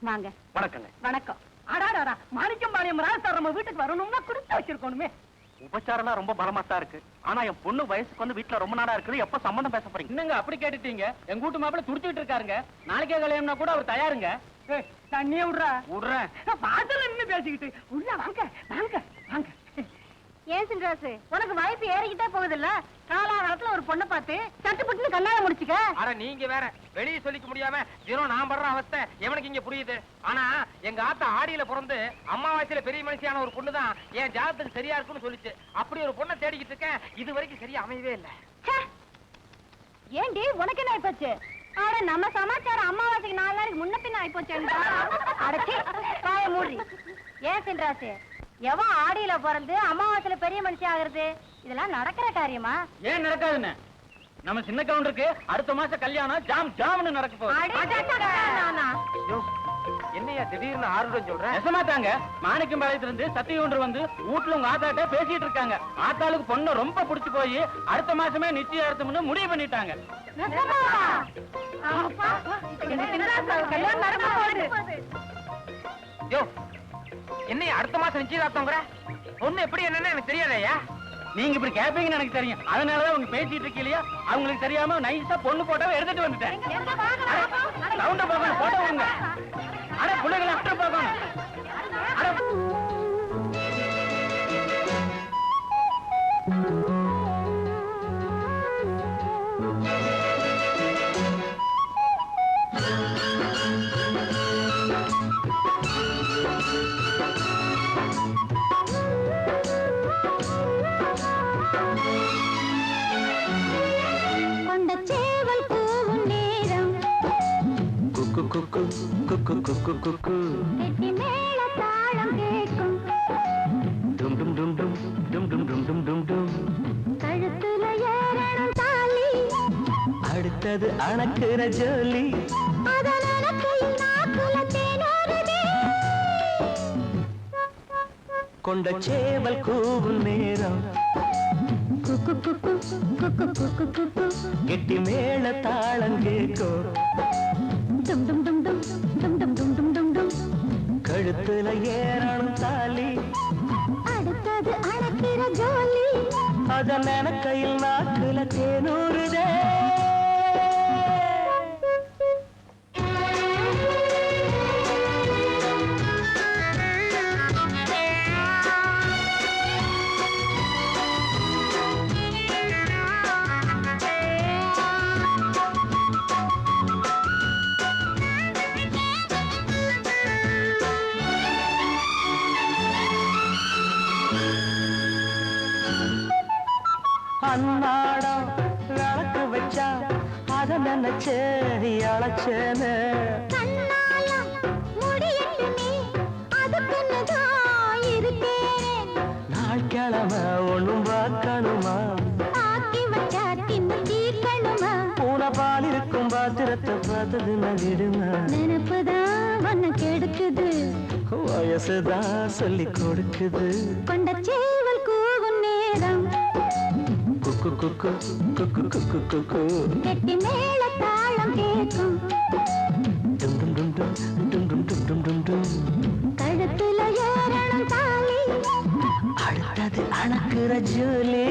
வாங்க. வணக்கங்க. வணக்கம். அடாடாடா, மாணிக்கம்பாளையம் ராஜா நம்ம வீட்டுக்கு வரணும்னா கொடுத்து வச்சிருக்கணுமே. உபச்சாரம் ரொம்ப பலமா தான் இருக்கு. ஆனா என் பொண்ணு வயசுக்கு வந்து வீட்டுல ரொம்ப நாளா இருக்குது. எப்ப சம்பந்தம் பேச போறீங்க? என்னங்க அப்படி கேட்டுட்டீங்க? எங்க வீட்டு மாப்பிள்ள துடிச்சுட்டு இருக்காருங்க. நாளைக்கே கல்யாணம்னா கூட அவர் தயாருங்க. தண்ணியே விடுறா. விடுறேன். வாசல்ல நின்னு பேசிக்கிட்டு உள்ள வாங்க வாங்க வாங்க. ஏன் சின்ராசு, உனக்கு வாய்ப்பு ஏறிக்கிட்டே போகுதுல்ல? காலாகாலத்துல ஒரு பொண்ணை பார்த்து சட்டுப்பட்டுன்னு கல்யாணம் முடிச்சுக்க. அட நீங்க வேற வெளியே சொல்லிக்க முடியாம தினம் நான் படுற அவஸ்தை எவனுக்கு இங்க புரியுது. ஆனா எங்க ஆத்தா ஆடியில பிறந்து அம்மாவாசையில பெரிய மனுஷியான ஒரு பொண்ணு தான் என் ஜாதத்துக்கு சரியா இருக்குன்னு சொல்லிச்சு. அப்படி ஒரு பொண்ணை தேடிக்கிட்டு இருக்கேன். இது வரைக்கும் சரியா அமையவே இல்லை. ஏண்டி உனக்கு என்ன ஆயிப்போச்சு? ஆட நம்ம சமாச்சாரம் அம்மாவாசைக்கு 4 நாளைக்கு முன்ன பின்ன ஆயிப்போச்சு. அடச்சி காய மூடி. ஏன் சின்ராசு, எவன் ஆடியில பிறந்து அமாவாசையில பெரிய மனுஷி ஆகுறது இதெல்லாம் நடக்கிற காரியமா? ஏன் நடக்காதுன்னு நம்ம சின்ன கவுண்டருக்கு அடுத்த மாசம் கல்யாணம் ஜாம் ஜாம்னு நடக்க போகுது. என்னையா திடீர்னு ஆர்வம் சொல்றேன்? நெசமா தாங்க. மாணிக்கம்பாளையத்துல இருந்து சத்தியகுண்டர் வந்து வீட்டுல உங்க ஆத்தாட்ட பேசிட்டு இருக்காங்க. ஆத்தாளுக்கு பொண்ணு ரொம்ப பிடிச்சு போய் அடுத்த மாசமே நிச்சயார்த்தம்னு முடிவு பண்ணிட்டாங்க. என்னைய அடுத்த மாசம் நிச்சயதார்த்தங்கிற பொண்ணு எப்படி என்னன்னு எனக்கு தெரியாதயா? நீங்க இப்படி கேப்பீங்கன்னு எனக்கு தெரியும். அதனாலதான் அவங்க பேசிட்டு இருக்கீங்களா? அவங்களுக்கு தெரியாம நைஸா பொண்ணு போட்டோவை எடுத்துட்டு வந்துட்டேன். சவுண்ட போகணும், போட்டோ விடுங்க. அட பிள்ளைகளை அட்ட போகணும். அடுத்தது அணக்குற ஜோலி கொண்ட சேவல் கூவும் நேரம் கெட்டி மேல தாளம் கேட்கும் கழுத்துல ஏறணும் தாலி அடுத்தது அணக்கிற ஜோலி அத நினைக்கையில் நாக்குல தேனூறுதே. அன்னாடம் விளக்கு வச்சா அத நினைச்சு அழைச்சேன்னு நாள் கிழமை ஒண்ணும் பார்க்கணுமா? பூனை பால் இருக்கும் பாத்திரத்தை பார்த்தது நடிடுமா? நினைப்புதான் ஒன்னு கெடுக்குது, வயசுதான் சொல்லி கொடுக்குது. கொண்ட சேவல் கூவும் நேரம் கெட்டி மேல தாளம் கேட்கும் கழுத்துல ஏறணும் தாலி அடுத்தது அணக்குற ஜோலி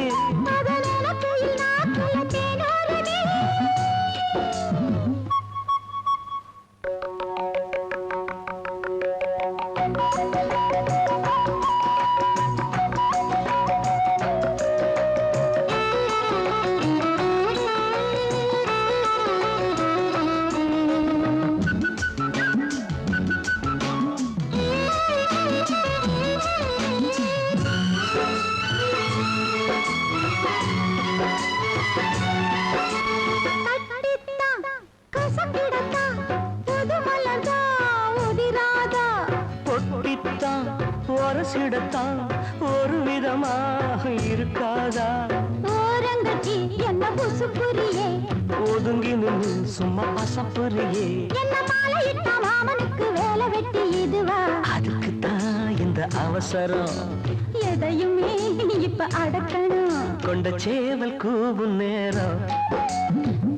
ஒரசிடத்தான் ஒரு விதமாக இருக்காதா? ஓரங்கட்டி என்ன புசுப்புரியே, ஒதுங்கி நின்று சும்மா அசப்புரியே. என்ன மாலையிட்டா மாமனுக்கு வேலை வெட்டி இதுவா? அதுக்குத்தான் இந்த அவசரம், எதையுமே இப்ப அடக்கணும். கொண்ட சேவல் கூவும் நேரம்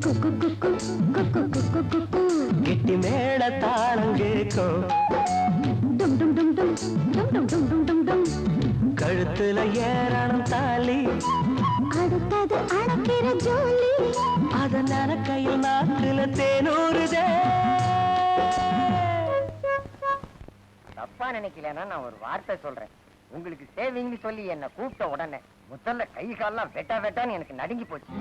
குக்கு குக்கு குக்கு குக்கு குக்கு கெட்டி மேள தாளம் கேட்கும். டும் டும் டும் டும் டும் டும் டும் டும் டும் டும். கழுத்துல ஏறணும் தாலி, அடுத்தது அணக்கிற ஜோலி, அத நனக்கையில் நாக்குல தேனூறுதே. தப்பா நினைக்கலன்னா நான் ஒரு வார்த்தை சொல்றேன். உங்களுக்கு சேவிங் சொல்லி என்ன கூப்பிட்ட உடனே முதல்ல கை கால்லாம் வெட்டா வெட்டான்னு எனக்கு நடுங்கி போச்சு.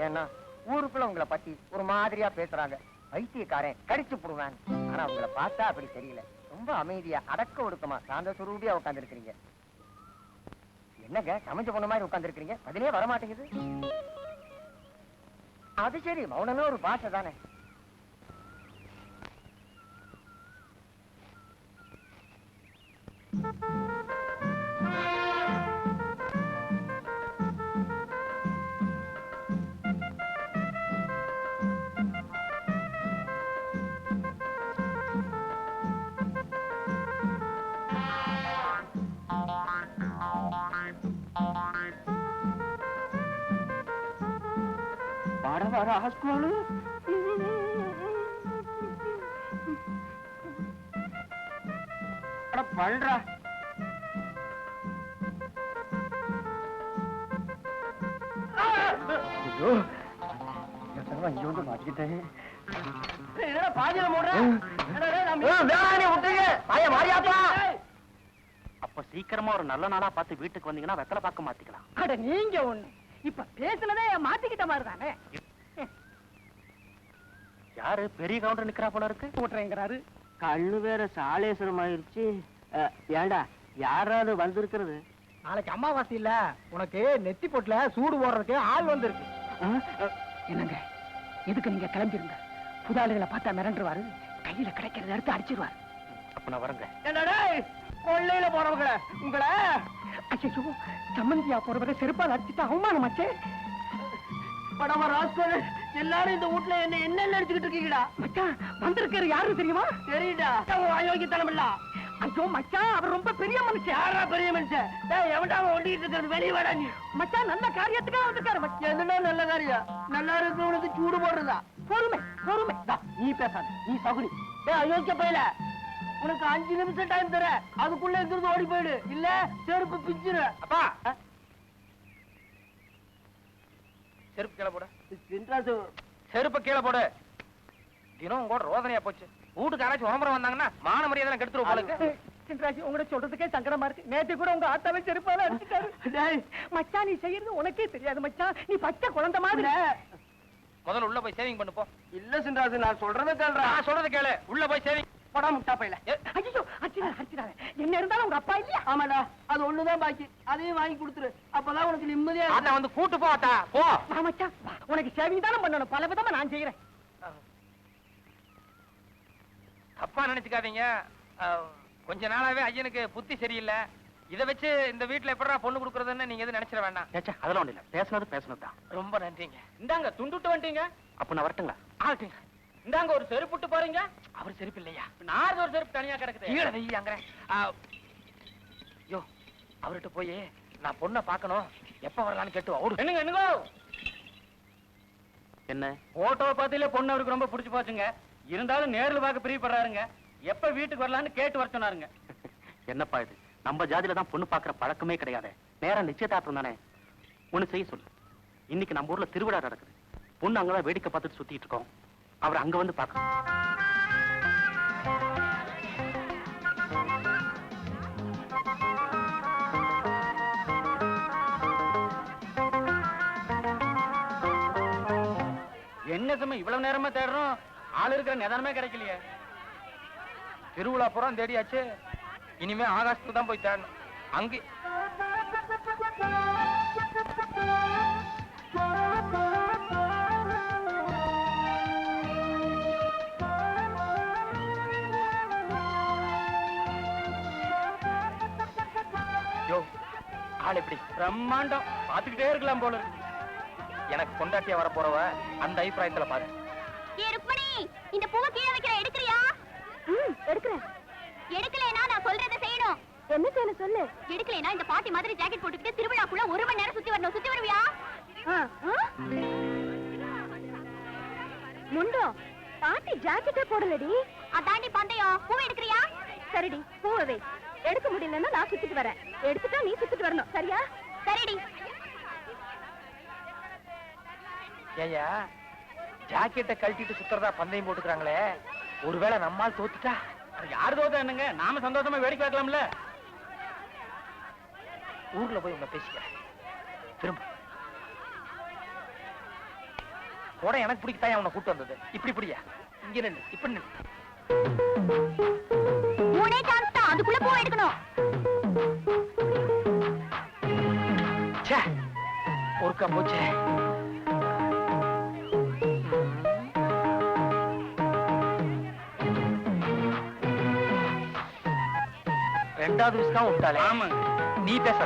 ஏன்னா ஊருக்குள்ள உங்களை பத்தி ஒரு மாதிரியா பேசுறாங்க, வைத்தியக்காரன் கடிச்சு போடுவேன். ஆனா உங்களை பார்த்தா அப்படி தெரியல, ரொம்ப அமைதியா அடக்க ஒடுக்கமா சாந்த சுரூபியா உட்கார்ந்து இருக்கிறீங்க. என்னங்க சமைச்ச பொண்ணு மாதிரி உட்கார்ந்து இருக்கிறீங்க, பதிலே வரமாட்டேங்குது. அது சரி, மௌனமே ஒரு பாஷை தானே. வர ஹாஸ்பிட்டல் பண்றா. ஐயோ இங்க வந்து மாட்டிக்கிட்டேன். பாதியில அப்ப சீக்கிரமா ஒரு நல்ல நாளா பார்த்து வீட்டுக்கு வந்தீங்கன்னா வெத்தலை பார்க்க மாத்திக்கலாம். அட நீங்க ஒண்ணு இப்ப பேசுனதே மாத்திக்கிட்ட மாதிரி தானே. யாரு பெரிய கவுண்டர் நிக்கிறா போல இருக்கு? போட்டுறேங்கிறாரு. கண்ணு வேற சாலேசரம் ஆயிடுச்சு. ஏண்டா யாராவது வந்திருக்கிறது? நாளைக்கு அமாவாசை இல்ல, உனக்கு நெத்தி பொட்டுல சூடு போடுறதுக்கு ஆள் வந்திருக்கு. என்னங்க எதுக்கு நீங்க கிளம்பிருங்க, புதாளுகளை பார்த்தா மிரண்டுருவாரு, கையில கிடைக்கிறத எடுத்து அடிச்சிருவாரு. அப்ப நான் வரங்க. என்னடா கொள்ளையில போறவங்கள உங்களை ஐயோ சம்மந்தியா போறவரை செருப்பால் அடிச்சுட்டு அவமானமாச்சே. படமா ராஸ்கோல் எல்லாரும் இந்த வீட்டுல என்ன நினைச்சுக்கிட்டு இருக்கீங்கடா? மச்சான் வந்திருக்காரு யாரு தெரியுமா? தெரியுடா, அயோக்கியத்தனம் இல்ல. ஐயோ மச்சான் அவர் ரொம்ப பெரிய மனுஷன். யாரா பெரிய மனுஷன்? எவன்டா ஒண்டிட்டு இருக்கிறது? வெளியே வாடா நீ. மச்சான் நல்ல காரியத்துக்காக வந்திருக்காரு. மச்சான் என்னடா நல்ல காரியம்? நல்லா இருக்கிறவனுக்கு சூடு போடுறதா? பொறுமை பொறுமை. நீ பேசாத, நீ சகுனி. அயோக்கிய பையல, உனக்கு 5 நிமிஷம் டைம் தர, அதுக்குள்ள எங்கிருந்து ஓடி போயிடு, இல்ல செருப்பு பிஞ்சிரு. அப்பா செருப்பு கீழே போட, செருப்பு கீழே போடு. தினம் கூட ரோதனையா போச்சு. வீட்டுக்கு யாராச்சும் உரம்பரம் வந்தாங்கன்னா மான மரியாதை கெடுத்துருவோம் போல. சின்ராஜ் உங்களை சொல்றதுக்கே சங்கடமா இருக்கு. நேத்து கூட உங்க ஆத்தாவை செருப்பால அடிச்சுட்டாரு. மச்சான் நீ செய்யறது உனக்கே தெரியாது மச்சான், நீ பச்சை குழந்தை மாதிரி. முதல்ல உள்ள போய் சேவிங் பண்ணு போ. இல்ல சின்ராஜ் நான் சொல்றத கேளுடா. நான் சொல்றத கேளு, உள்ள போய் சேவிங் படா முட்டா பையில. ஐயோ அடிச்சிடாத, என்ன இருந்தாலும் உங்க அப்பா இல்லையா? ஆமாடா, அது ஒண்ணுதான் பாக்கி, அதையும் வாங்கி கொடுத்துரு, அப்பதான் உனக்கு நிம்மதியா. அத வந்து கூட்டு போட்டா போ. மச்சான் உனக்கு சேவிங் தானே பண்ணணும், பல விதமா நான் செய்யறேன். தப்பா நினைச்சுக்காதீங்க, கொஞ்ச நாளாவே ஐயனுக்கு புத்தி சரியில்லை. இதை வச்சு இந்த வீட்டுல எப்படா பொண்ணு கொடுக்கறதுன்னு நீங்க எதுவும் நினைச்சிட வேண்டாம். அதெல்லாம் ஒண்ணு இல்ல, பேசுனதுதான். ரொம்ப நன்றிங்க. இந்தாங்க துண்டுட்டு வந்துட்டீங்க. அப்ப நான் வரட்டுங்களா? ஆகட்டுங்க. இந்தாங்க ஒரு செருப்புட்டு போறீங்க. அவர் செருப்பு இல்லையா? நான் ஒரு செருப்பு தனியா கிடக்குது. கீழே வையாங்க. யோ அவர்கிட்ட போய் நான் பொண்ணை பார்க்கணும், எப்ப வரலான்னு கேட்டு ஓடு. என்னங்க என்னங்கோ என்ன போட்டோவை பார்த்திலே பொண்ணு அவருக்கு ரொம்ப பிடிச்சு போச்சுங்க. இருந்தாலும் நேர்ல பார்க்க பிரியப்படுறாருங்க. எப்ப வீட்டுக்கு வரலான்னு கேட்டு வர சொன்னாருங்க. என்னப்பா இது, நம்ம ஜாதியில தான் பொண்ணு பாக்குற பழக்கமே கிடையாது. நேரா நிச்சயதார்த்தம் தானே. ஒண்ணு செய்ய சொல்லு, இன்னைக்கு நம்ம ஊர்ல திருவிழா நடக்குது. பொண்ணு அங்கதான் வேடிக்கை பார்த்துட்டு சுத்திட்டு இருக்கோம். அவர் அங்க வந்து பார்க்கணும். என்ன சமயம் இவ்வளவு நேரமா தேடுறோம், ஆள் இருக்கிற நிதானமே கிடைக்கலையே. திருவிழா புறம் தேடியாச்சு, இனிமே ஆகாசத்துக்கு தான் போய் தேடணும். அங்கே ஆள் எப்படி பிரம்மாண்டம், பாத்துக்கிட்டே இருக்கலாம் போல இருக்கு. எனக்கு கொண்டாட்டியா வர போறவ அந்த அபிப்பிராயத்துல பாரு. இந்த பூவை கீழே வைக்கிற எடுக்கறியா? எடுக்கிறேன். எடுக்கலைனா நான் சொல்றதை செய்யணும். என்ன செய்யணும் சொல்லு. எடுக்கலைனா இந்த பாட்டி மாதிரி ஜாக்கெட் போட்டுக்கிட்டு திருவிழாக்குள்ள 1 மணி நேரம் சுத்தி வரணும். சுத்தி வருவியா? முண்டோ பாட்டி ஜாக்கெட்டே போடலடி. அதாண்டி பந்தயம். பூ எடுக்கறியா? சரிடி, பூவை எடுக்க முடியலன்னா நான் சுத்திட்டு வரேன். எடுத்துட்டா நீ சுத்திட்டு வரணும். சரியா? சரிடி. ஏயா ஜாக்கெட்டை கழட்டிட்டு சுத்துறதா பந்தயம் போட்டுக்கிறாங்களே, ஒருவேளை நம்மால் தோத்துட்டா? யாரு தோத்தா என்னங்க, நாம சந்தோஷமா வேடிக்கை பார்க்கலாம்ல. ஊர்ல போய் உன்னை பேசிக்கிறேன். திரும்ப கூட எனக்கு பிடிக்கத்தான் உன்னை கூட்டு வந்தது. இப்படி பிடியா? இங்க நின்று இப்படி நின்று. மூணே சான்ஸ் தான், அதுக்குள்ள பூ எடுக்கணும். ச்சே, ஒருக்கா போச்சே. ரெண்டாவது விஷயம் விட்டாலே. ஆமா, நீ பேச.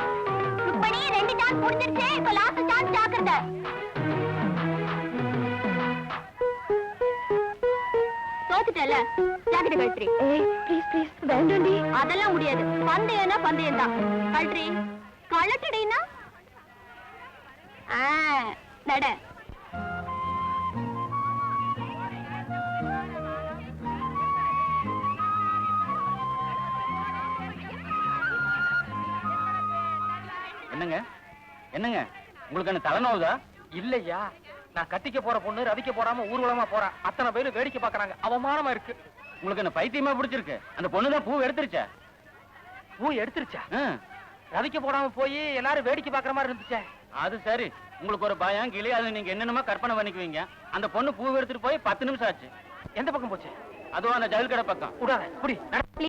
இப்படி 2 சான்ஸ் முடிஞ்சிருச்சு. இப்ப லாஸ்ட் சான்ஸ் ஜாக்கிரதை. தோத்துட்டல, ஜாக்கிரதை கழட்ரி. Please please வேண்டாண்டி. அதெல்லாம் முடியாது. பந்தயம்னா பந்தயம் தான். கழட்ரி. கழட்டுடினா நட. என்னங்க என்னங்க, உங்களுக்கு என்ன தலைநோவுதா? இல்லையா, நான் கட்டிக்க போற பொண்ணு ரதிக்க போடாம ஊர்வலமா போறா. அத்தனை பேரு வேடிக்கை பாக்குறாங்க. அவமானமா இருக்கு. உங்களுக்கு என்ன பைத்தியமா பிடிச்சிருக்கு? அந்த பொண்ணுதான் பூ எடுத்துருச்சா? பூ எடுத்துருச்சா? ரதிக்க போடாம போய் எல்லாரும் வேடிக்கை பாக்குற மாதிரி இருந்துச்சே. அது சரி, உங்களுக்கு ஒரு பயம் கிளி, அது நீங்க என்னென்னமோ கற்பனை பண்ணிக்குவீங்க. அந்த பொண்ணு பூ எடுத்துட்டு போய் 10 நிமிஷம் ஆச்சு. எந்த பக்கம் போச்சு? அதுவும் அந்த ஜவுளி கடை பக்கம். விடாத, புடி.